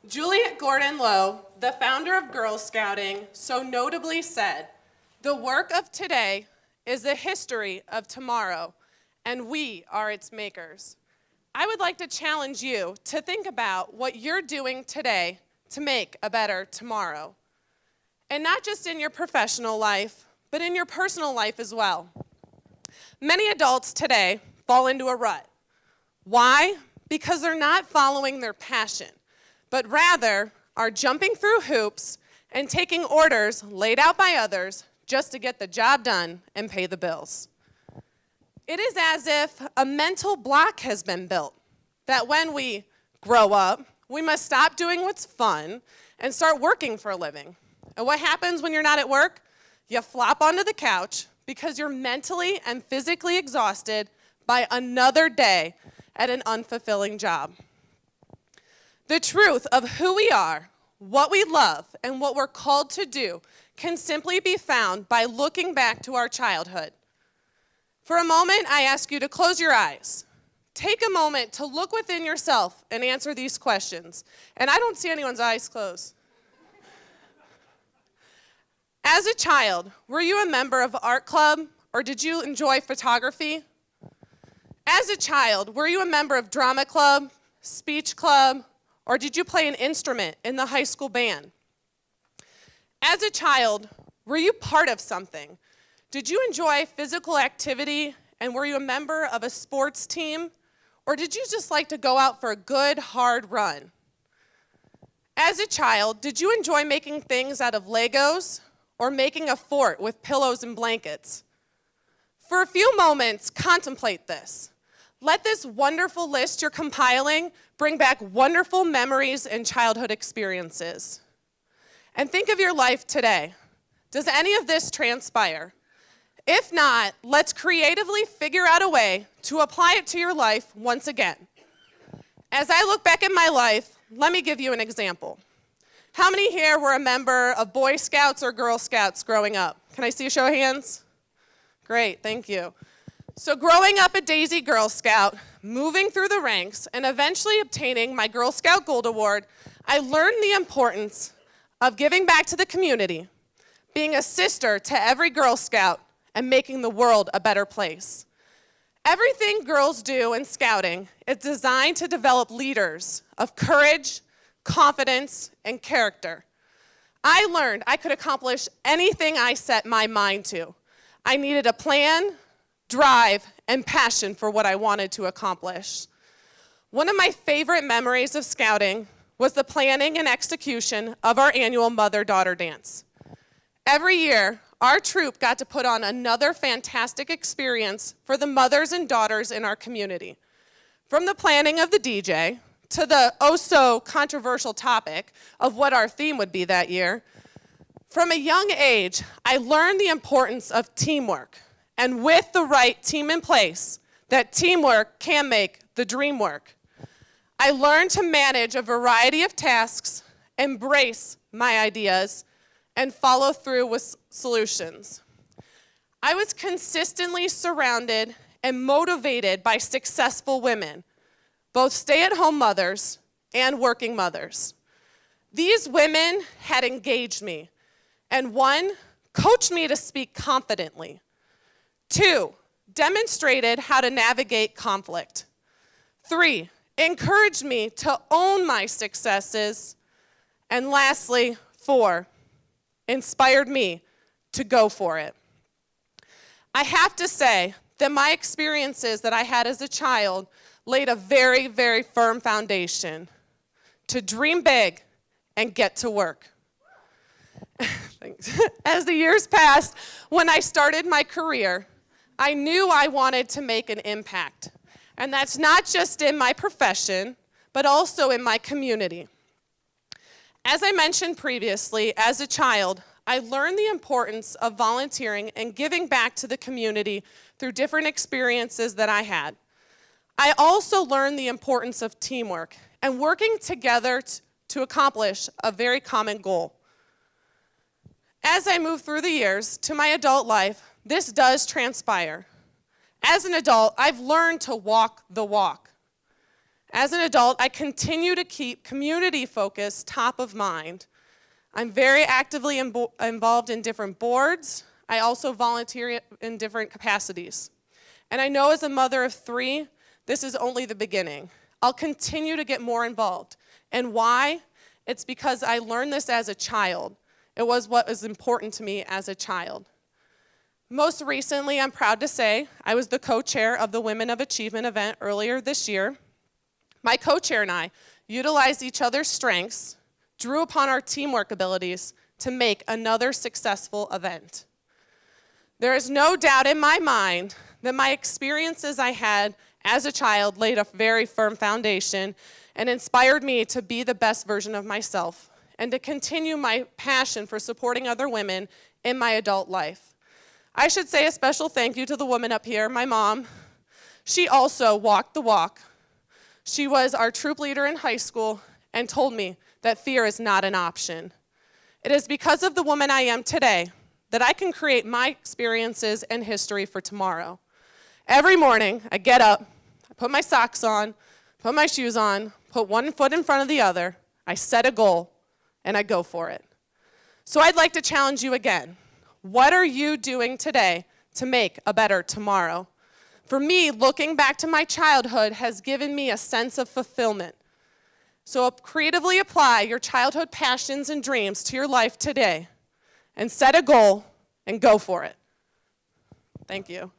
Juliet Gordon Lowe, the founder of Girl Scouting, so notably said, "The work of today is the history of tomorrow, and we are its makers." I would like to challenge you to think about what you're doing today to make a better tomorrow. And not just in your professional life, but in your personal life as well. Many adults today fall into a rut. Why? Because they're not following their passion, but rather are jumping through hoops and taking orders laid out by others just to get the job done and pay the bills. It is as if a mental block has been built, that when we grow up, we must stop doing what's fun and start working for a living. And what happens when you're not at work? You flop onto the couch because you're mentally and physically exhausted by another day at an unfulfilling job. The truth of who we are, what we love, and what we're called to do can simply be found by looking back to our childhood. For a moment, I ask you to close your eyes. Take a moment to look within yourself and answer these questions. And I don't see anyone's eyes closed. As a child, were you a member of art club, or did you enjoy photography? As a child, were you a member of drama club, speech club, or did you play an instrument in the high school band? As a child, were you part of something? Did you enjoy physical activity, and were you a member of a sports team, or did you just like to go out for a good, hard run? As a child, did you enjoy making things out of Legos, or making a fort with pillows and blankets? For a few moments, contemplate this. Let this wonderful list you're compiling bring back wonderful memories and childhood experiences. And think of your life today. Does any of this transpire? If not, let's creatively figure out a way to apply it to your life once again. As I look back at my life, let me give you an example. How many here were a member of Boy Scouts or Girl Scouts growing up? Can I see a show of hands? Great, thank you. So growing up a Daisy Girl Scout, moving through the ranks, and eventually obtaining my Girl Scout Gold Award, I learned the importance of giving back to the community, being a sister to every Girl Scout, and making the world a better place. Everything girls do in scouting is designed to develop leaders of courage, confidence, and character. I learned I could accomplish anything I set my mind to. I needed a plan, drive, and passion for what I wanted to accomplish. One of my favorite memories of scouting was the planning and execution of our annual mother-daughter dance. Every year, our troop got to put on another fantastic experience for the mothers and daughters in our community. From the planning of the DJ, to the oh-so-controversial topic of what our theme would be that year, from a young age, I learned the importance of teamwork. And with the right team in place, that teamwork can make the dream work. I learned to manage a variety of tasks, embrace my ideas, and follow through with solutions. I was consistently surrounded and motivated by successful women, both stay-at-home mothers and working mothers. These women had engaged me, and one, coached me to speak confidently. Two, demonstrated how to navigate conflict. Three, encouraged me to own my successes. And lastly, four, inspired me to go for it. I have to say that my experiences that I had as a child laid a very, very firm foundation to dream big and get to work. As the years passed, when I started my career, I knew I wanted to make an impact. And that's not just in my profession, but also in my community. As I mentioned previously, as a child, I learned the importance of volunteering and giving back to the community through different experiences that I had. I also learned the importance of teamwork and working together to accomplish a very common goal. As I move through the years to my adult life, this does transpire. As an adult, I've learned to walk the walk. As an adult, I continue to keep community focus top of mind. I'm very actively involved in different boards. I also volunteer in different capacities. And I know as a mother of 3, this is only the beginning. I'll continue to get more involved. And why? It's because I learned this as a child. It was what was important to me as a child. Most recently, I'm proud to say, I was the co-chair of the Women of Achievement event earlier this year. My co-chair and I utilized each other's strengths, drew upon our teamwork abilities to make another successful event. There is no doubt in my mind that my experiences I had as a child laid a very firm foundation and inspired me to be the best version of myself and to continue my passion for supporting other women in my adult life. I should say a special thank you to the woman up here, my mom. She also walked the walk. She was our troop leader in high school and told me that fear is not an option. It is because of the woman I am today that I can create my experiences and history for tomorrow. Every morning, I get up, I put my socks on, put my shoes on, put one foot in front of the other, I set a goal, and I go for it. So I'd like to challenge you again. What are you doing today to make a better tomorrow? For me, looking back to my childhood has given me a sense of fulfillment. So creatively apply your childhood passions and dreams to your life today and set a goal and go for it. Thank you.